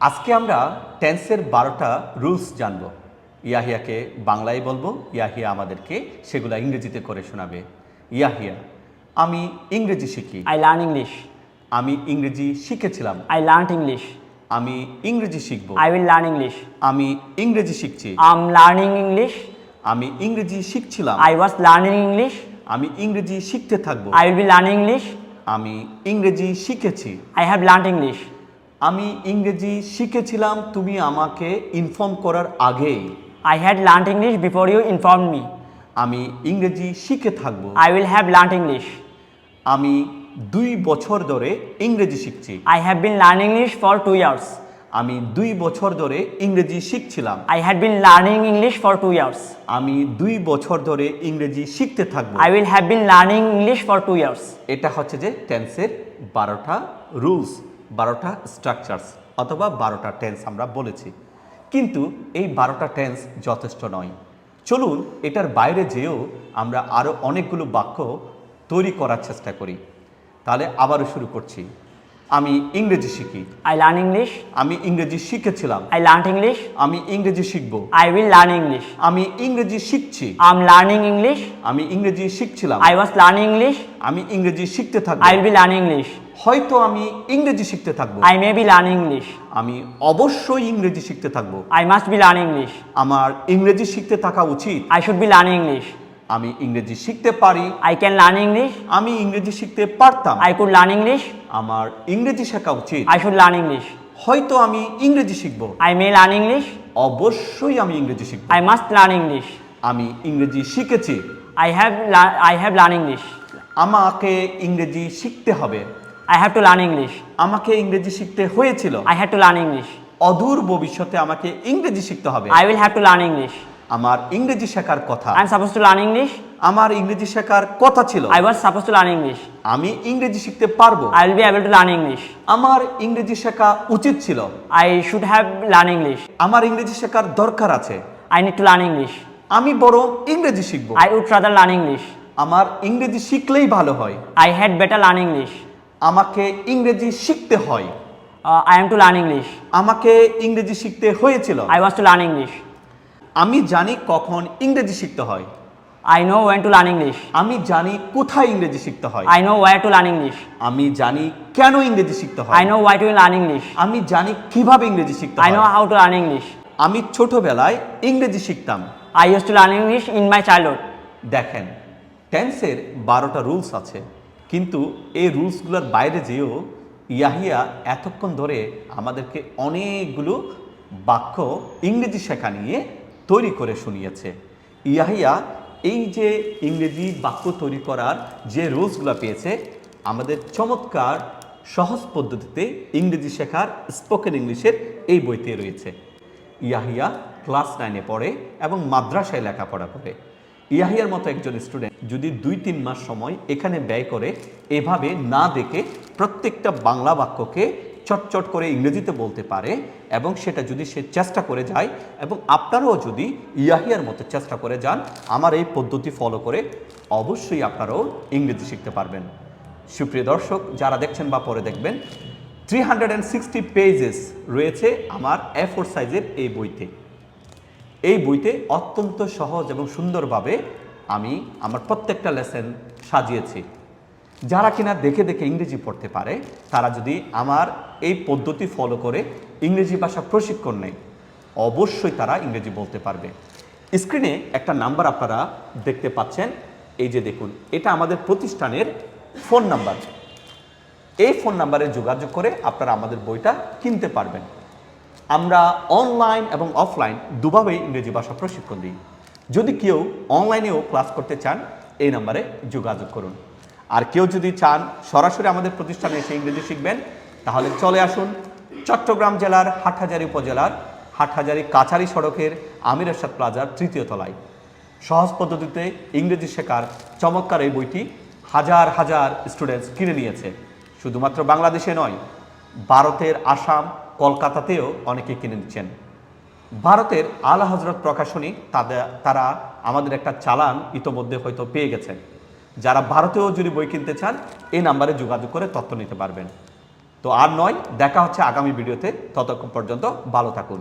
আজকে আমরা টেন্সের 12টা রুলস জানব। ইয়াহিয়াকে বাংলায় বলবো, ইয়াহিয়া আমাদেরকে সেগুলো ইংরেজিতে করে শোনাবে। ইয়াহিয়া, আমি ইংরেজি শিখি। I learn English. আমি ইংরেজি শিখেছিলাম। I learned English. আমি ইংরেজি শিখব। I will learn English. আমি ইংরেজি শিখছি। I'm learning English. আমি ইংরেজি শিখছিলাম। I was learning English. আমি ইংরেজি শিখতে থাকবো। I will be learning English. আমি ইংরেজি শিখেছি। I have learned English. আমি ইংরেজি শিখেছিলাম তুমি আমাকে ইনফর্ম করার আগেই। I had learned English before you informed me. আমি ইংরেজি শিখে থাকবো। I will have learned English. আমি 2 বছর ধরে ইংরেজি শিখছি। I have been learning English for 2 years. আমি 2 বছর ধরে ইংরেজি শিখছিলাম। I had been learning English for 2 years. আমি 2 বছর ধরে ইংরেজি শিখতে থাকবো। I will have been learning English for 2 years. এটা হচ্ছে যে টেন্সের 12টা রুলস, 12টা স্ট্রাকচারস অথবা 12টা টেন্স আমরা বলেছি। কিন্তু এই 12টা টেন্স যথেষ্ট নয়। চলুন এটার বাইরে যেয়েও আমরা আরও অনেকগুলো বাক্য তৈরি করার চেষ্টা করি। তাহলে আবারও শুরু করছি। আমি ইংরেজি শিখি। I learn English. আমি ইংরেজি শিখেছিলাম। I learned English. আমি ইংরেজি শিখব। I will learn English. আমি ইংরেজি শিখছি। I'm learning English. আমি ইংরেজি শিখছিলাম। I was learning English. আমি ইংরেজি শিখতে থাকব। I will be learning English. হয়তো আমি ইংরেজি শিখতে থাকব। I may be learning English. আমি অবশ্যই ইংরেজি শিখতে থাকব। I must be learning English. আমার ইংরেজি শিখতে থাকা উচিত। I should be learning English. আমি ইংরেজি শিখতে পারি। I can learn English. আমি ইংরেজি শিখতে পারতাম। I could learn English. আমার ইংরেজি শেখা উচিত। I should learn English. হয়তো আমি ইংরেজি শিখব। I may learn English. অবশ্যই আমি ইংরেজি শিখব। I must learn English. আমি ইংরেজি শিখেছি। I have learned English. আমাকে ইংরেজি শিখতে হবে। I have to learn English. আমাকে ইংরেজি শিখতে হয়েছিল। I had to learn English. অদূর ভবিষ্যতে আমাকে ইংরেজি শিখতে হবে। I will have to learn English. আমার ইংরেজি শেখার কথা। I'm supposed to learn English. আমার ইংরেজি শেখার কথা ছিল। I was supposed to learn English. আমি ইংরেজি শিখতে পারবো। I will be able to learn English. আমার ইংরেজি শেখা উচিত ছিল। I should have learned English. আমার ইংরেজি শেখার দরকার আছে। I need to learn English. আমি বড় ইংরেজি শিখব। I would rather learn English. আমার ইংরেজি শিখলেই ভালো হয়। I had better learn English. আমাকে ইংরেজি শিখতে হয়। I am to learn English. আমাকে ইংরেজি শিখতে হয়েছিল। I was to learn English. আমি জানি কখন ইংরেজি শিখতে হয়। I know when to learn English. আমি জানি কোথায় ইংরেজি শিখতে হয়। I know where to learn English. আমি জানি কেন ইংরেজি শিখতে হয়। I know why to learn English. আমি জানি কিভাবে ইংরেজি শিখতে I know হয়। how to learn English. আমি ছোটবেলায় ইংরেজি শিখতাম। I used to learn English in my childhood. দেখেন, টেন্সের 12টা রুলস আছে, কিন্তু এই রুলসগুলোর বাইরে যেও ইয়াহিয়া এতক্ষণ ধরে আমাদেরকে অনেকগুলো বাক্য ইংরেজি শেখা নিয়ে তৈরি করে শুনিয়েছে। ইয়াহিয়া এই যে ইংরেজি বাক্য তৈরি করার যে রুলসগুলো পেয়েছে, আমাদের চমৎকার সহজ পদ্ধতিতে ইংরেজি শেখার স্পোকেন ইংলিশের এই বইতে রয়েছে। ইয়াহিয়া ক্লাস 9-এ পড়ে এবং মাদ্রাসায় লেখাপড়া করে। ইয়াহিয়ার মতো একজন স্টুডেন্ট যদি 2-3 মাস সময় এখানে ব্যয় করে, এভাবে না দেখে প্রত্যেকটা বাংলা বাক্যকে চটচট করে ইংরেজিতে বলতে পারে এবং সেটা যদি সে চেষ্টা করে যায়, এবং আপনারাও যদি ইয়াহিয়ার মতো চেষ্টা করে যান আমার এই পদ্ধতি ফলো করে, অবশ্যই আপনারাও ইংরেজি শিখতে পারবেন। সুপ্রিয় দর্শক, যারা দেখছেন বা পরে দেখবেন, 360 পেজেস রয়েছে আমার A4 সাইজের এই বইতে। এই বইতে অত্যন্ত সহজ এবং সুন্দরভাবে আমি আমার প্রত্যেকটা লেসন সাজিয়েছি। যারা কিনা দেখে দেখে ইংরেজি পড়তে পারে, তারা যদি আমার এই পদ্ধতি ফলো করে ইংরেজি ভাষা প্রশিক্ষণ নেয়, অবশ্যই তারা ইংরেজি বলতে পারবে। স্ক্রিনে একটা নাম্বার আপনারা দেখতে পাচ্ছেন, এই যে দেখুন, এটা আমাদের প্রতিষ্ঠানের ফোন নাম্বার। এই ফোন নাম্বারে যোগাযোগ করে আপনারা আমাদের বইটা কিনতে পারবেন। আমরা অনলাইন এবং অফলাইন দুভাবেই ইংরেজি ভাষা প্রশিক্ষণ দিই। যদি কেউ অনলাইনেও ক্লাস করতে চান, এই নাম্বারে যোগাযোগ করুন। আর কেউ যদি চান সরাসরি আমাদের প্রতিষ্ঠানে এসে ইংরেজি শিখবেন, তাহলে চলে আসুন চট্টগ্রাম জেলার হাটহাজারী উপজেলার হাটহাজারী কাছারি সড়কের আমির এরশাদ প্লাজার 3য় তলায়। সহজ পদ্ধতিতে ইংরেজি শেখার চমৎকার এই বইটি হাজার হাজার স্টুডেন্টস কিনে নিয়েছে। শুধুমাত্র বাংলাদেশে নয়, ভারতের আসাম, কলকাতাতেও অনেকে কিনে নিচ্ছেন। ভারতের আলা হজরত প্রকাশনী তারা আমাদের একটা চালান ইতোমধ্যে হয়তো পেয়ে গেছেন। যারা ভারতেও যদি বই কিনতে চান, এই নাম্বারে যোগাযোগ করে তথ্য নিতে পারবেন। তো আর নয়, দেখা হচ্ছে আগামী ভিডিওতে। ততক্ষণ পর্যন্ত ভালো থাকুন।